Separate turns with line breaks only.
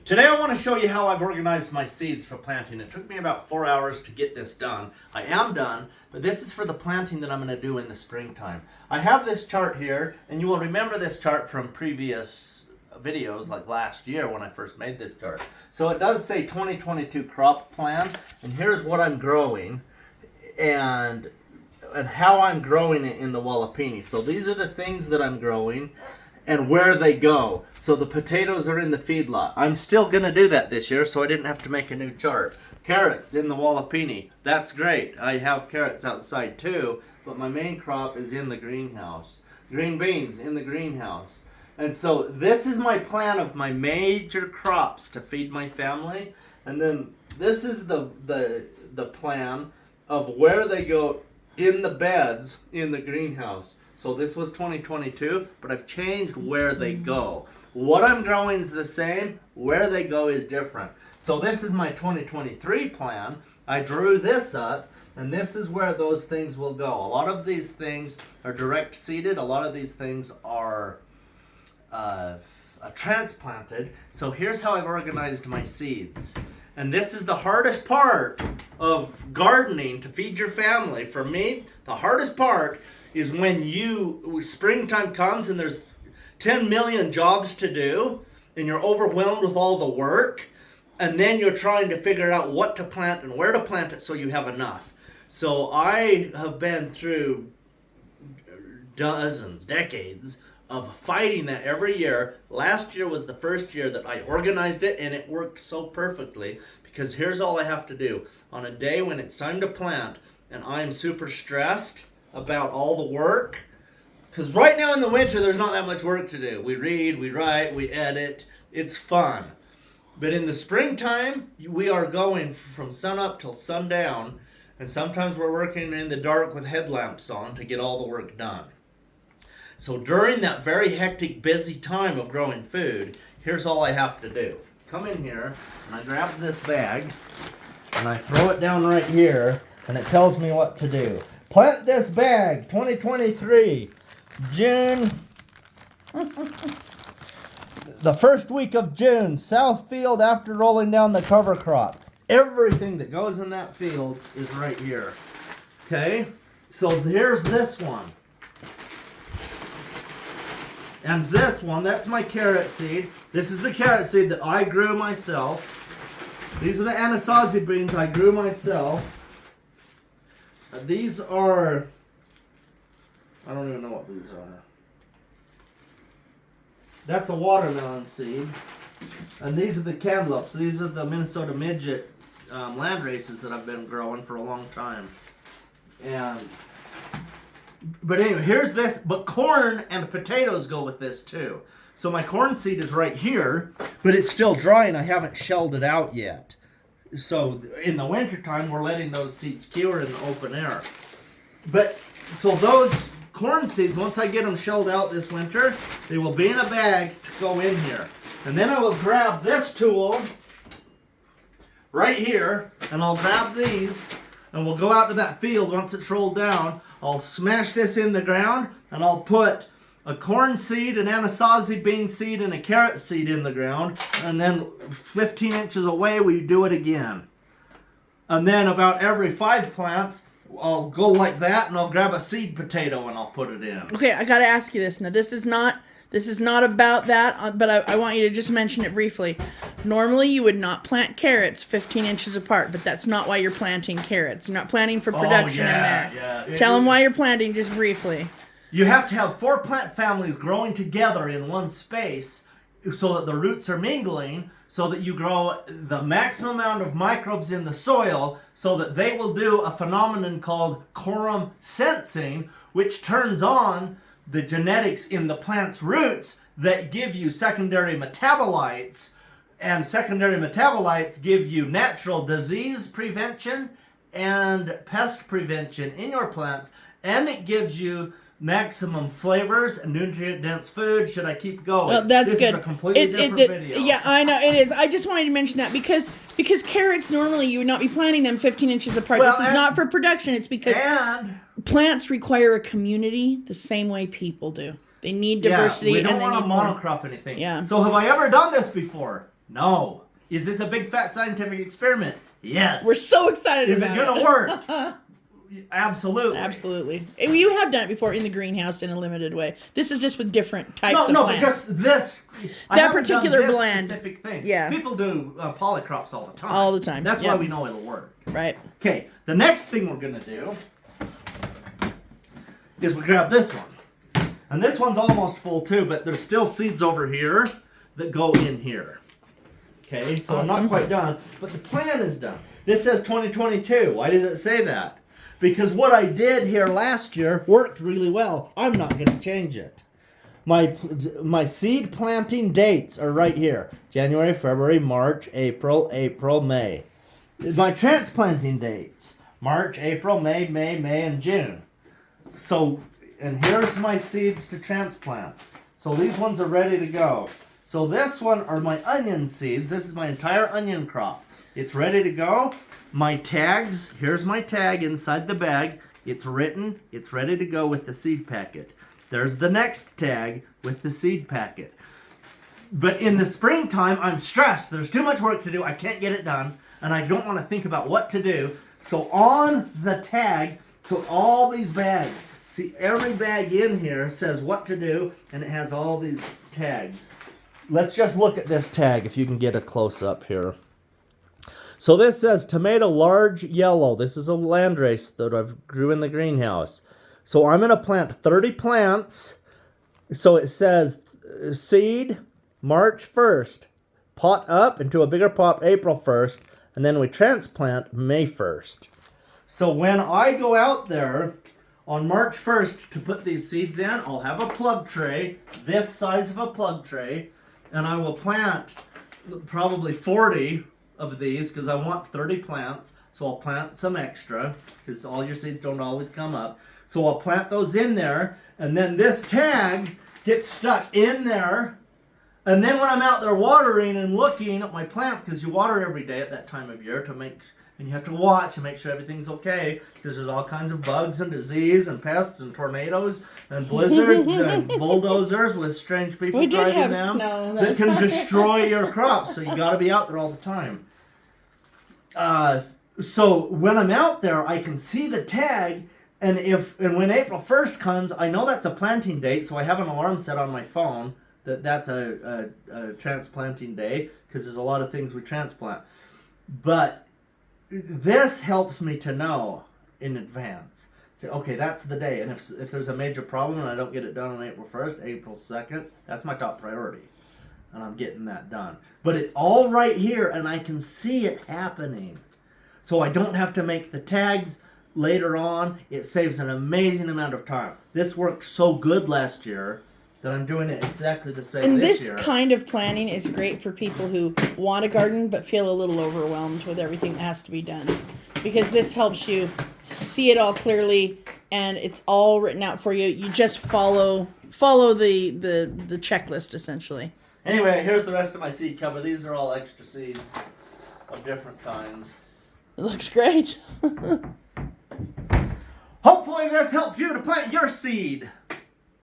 Today I want to show you how I've organized my seeds for planting. It took me about 4 hours to get this done. I am done, but this is for the planting that I'm going to do in the springtime. I have this chart here, and you will remember this chart from previous videos, like last year when I first made this chart. So it does say 2022 crop plan, and here's what I'm growing, and how I'm growing it in the Wallapini. So these are the things that I'm growing and where they go. So the potatoes are in the feedlot. I'm still going to do that this year, so I didn't have to make a new chart. Carrots in the Wallapini. That's great. I have carrots outside too, but my main crop is in the greenhouse. Green beans in the greenhouse. And so this is my plan of my major crops to feed my family. And then this is the plan of where they go in the beds in the greenhouse. So this was 2022, but I've changed where they go. What I'm growing is the same, where they go is different. So this is my 2023 plan. I drew this up, and this is where those things will go. A lot of these things are direct seeded. A lot of these things are transplanted. So here's how I've organized my seeds. And this is the hardest part of gardening to feed your family. For me, the hardest part is when springtime comes and there's 10 million jobs to do and you're overwhelmed with all the work, and then you're trying to figure out what to plant and where to plant it so you have enough. So I have been through decades of fighting that every year. Last year was the first year that I organized it, and it worked so perfectly, because here's all I have to do. On a day when it's time to plant and I'm super stressed about all the work, because right now in the winter there's not that much work to do. We read, we write, we edit. It's fun. But in the springtime, we are going from sun up till sundown, and sometimes we're working in the dark with headlamps on to get all the work done. So during that very hectic, busy time of growing food, here's all I have to do. Come in here, and I grab this bag, and I throw it down right here, and it tells me what to do. Plant this bag, 2023, June, the first week of June, south field after rolling down the cover crop. Everything that goes in that field is right here. Okay, so here's this one. And this one, that's my carrot seed. This is the carrot seed that I grew myself. These are the Anasazi beans I grew myself. These are, I don't even know what these are. That's a watermelon seed. And these are the cantaloupes. These are the Minnesota midget land races that I've been growing for a long time. But anyway, here's this. But corn and potatoes go with this too. So my corn seed is right here, but it's still dry and I haven't shelled it out yet. So in the wintertime, we're letting those seeds cure in the open air. But so those corn seeds, once I get them shelled out this winter, they will be in a bag to go in here. And then I will grab this tool right here, and I'll grab these, and we'll go out to that field once it's rolled down. I'll smash this in the ground, and I'll put a corn seed, an Anasazi bean seed, and a carrot seed in the ground. And then 15 inches away, we do it again. And then about every 5 plants, I'll go like that, and I'll grab a seed potato and I'll put it in.
Okay, I gotta ask you this. Now, this is not about that, but I want you to just mention it briefly. Normally, you would not plant carrots 15 inches apart, but that's not why you're planting carrots. You're not planting for production in there.
Yeah.
Tell them why you're planting just briefly.
You have to have 4 plant families growing together in one space so that the roots are mingling, so that you grow the maximum amount of microbes in the soil, so that they will do a phenomenon called quorum sensing, which turns on the genetics in the plant's roots that give you secondary metabolites, and secondary metabolites give you natural disease prevention and pest prevention in your plants, and it gives you maximum flavors and nutrient-dense food. Should I keep going?
Well, that's
this
good.
This is a completely different video.
Yeah, I know, it is. I just wanted to mention that because carrots, normally you would not be planting them 15 inches apart.
Well,
this is not for production. It's because plants require a community the same way people do. They need diversity.
Yeah, we don't want to monocrop anything.
Yeah.
So have I ever done this before? No. Is this a big fat scientific experiment? Yes.
We're so excited
Is it
about
going to work? Absolutely.
Absolutely. You have done it before in the greenhouse in a limited way. This is just with different types of
No,
plants.
but just this. I
That
haven't done
particular
this
blend.
specific thing.
Yeah.
People do polycrops all the time.
All the time,
That's
yep.
why we know it'll work.
Right.
Okay, the next thing we're going to do is we grab this one. And this one's almost full too, but there's still seeds over here that go in here. Okay, so
Awesome.
I'm not quite done, but the plan is done. This says 2022. Why does it say that? Because what I did here last year worked really well. I'm not going to change it. My seed planting dates are right here. January, February, March, April, May. My transplanting dates. March, April, May, and June. So, and here's my seeds to transplant. So these ones are ready to go. So this one are my onion seeds. This is my entire onion crop. It's ready to go. My tags, here's my tag inside the bag. It's written, it's ready to go with the seed packet. There's the next tag with the seed packet. But in the springtime, I'm stressed. There's too much work to do. I can't get it done. And I don't want to think about what to do. So on the tag, so all these bags, see every bag in here says what to do, and it has all these tags. Let's just look at this tag if you can get a close up here. So this says tomato large yellow. This is a landrace that I've grew in the greenhouse. So I'm going to plant 30 plants. So it says seed March 1st, pot up into a bigger pot April 1st, and then we transplant May 1st. So when I go out there on March 1st to put these seeds in, I'll have a plug tray, this size of a plug tray, and I will plant probably 40 of these because I want 30 plants. So I'll plant some extra because all your seeds don't always come up. So I'll plant those in there, and then this tag gets stuck in there. And then when I'm out there watering and looking at my plants, because you water every day at that time of year to make, and you have to watch and make sure everything's okay, because there's all kinds of bugs and disease and pests and tornadoes and blizzards and bulldozers with strange people
We did
driving
have
them
snow.
that can destroy your crops. So you got to be out there all the time. So when I'm out there, I can see the tag, and when April 1st comes, I know that's a planting date, so I have an alarm set on my phone that's a transplanting day, because there's a lot of things we transplant. But this helps me to know in advance. Say, okay, that's the day, and if there's a major problem and I don't get it done on April 1st, April 2nd, that's my top priority, and I'm getting that done. But it's all right here, and I can see it happening. So I don't have to make the tags later on. It saves an amazing amount of time. This worked so good last year that I'm doing it exactly the same
And
this
this
year.
kind of planning is great for people who want a garden but feel a little overwhelmed with everything that has to be done. Because this helps you see it all clearly, and it's all written out for you. You just follow the checklist, essentially.
Anyway, here's the rest of my seed cover. These are all extra seeds of different kinds.
It looks great.
Hopefully this helps you to plant your seed.